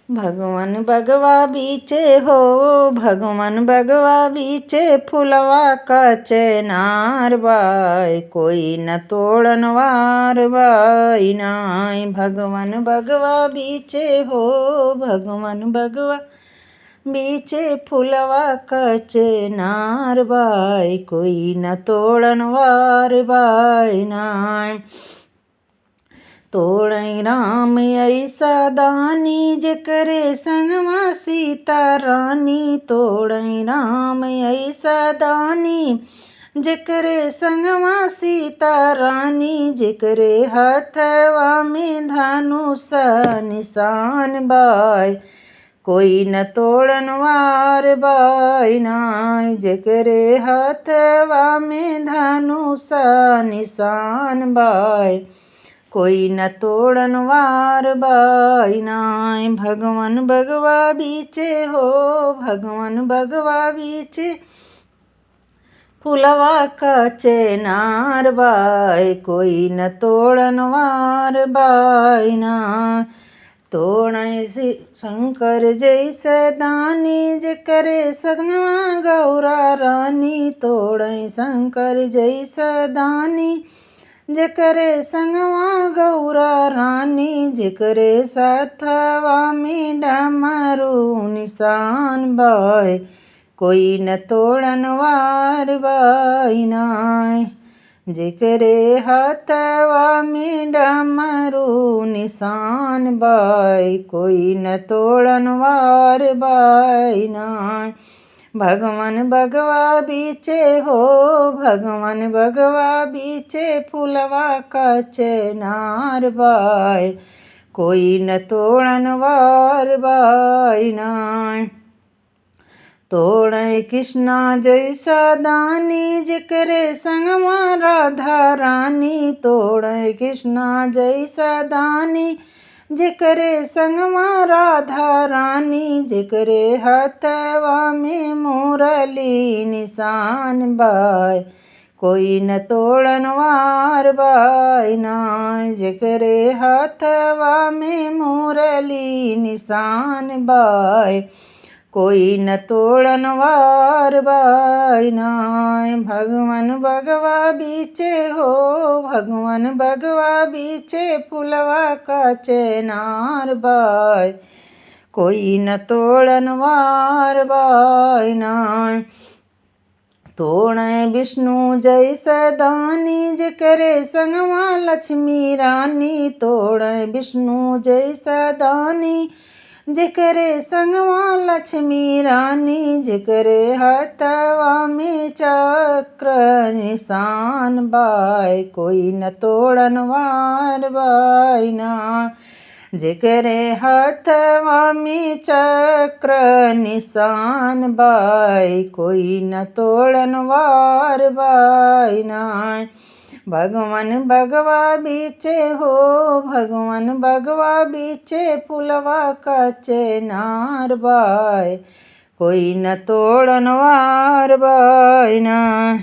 भगवान बगवा बीचे हो, भगवान बगवा बीचे फुलवा का चेनार बाय, कोई न तोड़न वार बाई नाय। भगवान बगवा बीचे हो, भगवान बगवा बीचे फुलवा का चेनार बाय, कोई न तोड़न वार बाई नाय। तोड़ई राम ऐसा दानी, जेकरे संगमा सीता रानी। तोड़ई राम ऐसा दानी, जेकरे संगमा सीता रानी। जेकरे हथवा में धनुष निशान बाय, कोई न तोड़न वार बाई नाय। जेकरे हथवा में धनुष निशान बाय, कोई न तोड़न वार बाई नाय। भगवान बगवा बीचे हो, भगवान बगवा बीचे फुलवा का चेनार बाय, कोई न तोड़न वार बाई नाय। तोड़ई शंकर जैसे दानी, जेकरे संगमा गौरा रानी। तोड़ई शंकर जैसा दानी, जेकरे संगवा गौरा रानी। जेकरे साथवा में डमरू निशान बाय, कोई न तोड़न वार बाई नाय। जेकरे हाथवा में डमरू निशान बाय, कोई न तोड़न वार बाई नाय। भगवान बगवा बीचे हो, भगवान बगवा बीचे फुलवा का चेनार बाय, कोई न तोड़न वार बाई नाय। तोड़ई कृष्णा जैसा दानी, जेकरे संगमा राधा रानी। तोड़ई कृष्णा जैसा दानी, जेकरे संगमा राधा रानी। जेकरे हथवा में मुरली निशान बाय, कोई न तोड़न वार बाई नाय। जेकरे हथवा में मुरली निशान बाय, कोई न तोड़न वार बाई नाय। भगवान बगवा बीचे हो, भगवान बगवा बीचे फुलवा का चेनार बाय, कोई न तोड़न वार बाई नाय। तोड़ई विष्णु जैसा दानी, जेकरे संगमा लक्ष्मी रानी। तोड़ई विष्णु जैसा दानी, जेकरे संगमा लक्ष्मी रानी। जेकरे हथवा में चक्र निशान बाय, कोई न तोड़न वार बाई नाय। जेकरे हथवा में चक्र निशान बाय, कोई न तोड़न वार बाई नाय। भगवान बगवा बीचे हो, भगवान बगवा बीचे फुलवा का चेनार बाय, कोई न तोड़न वार बाई नाय।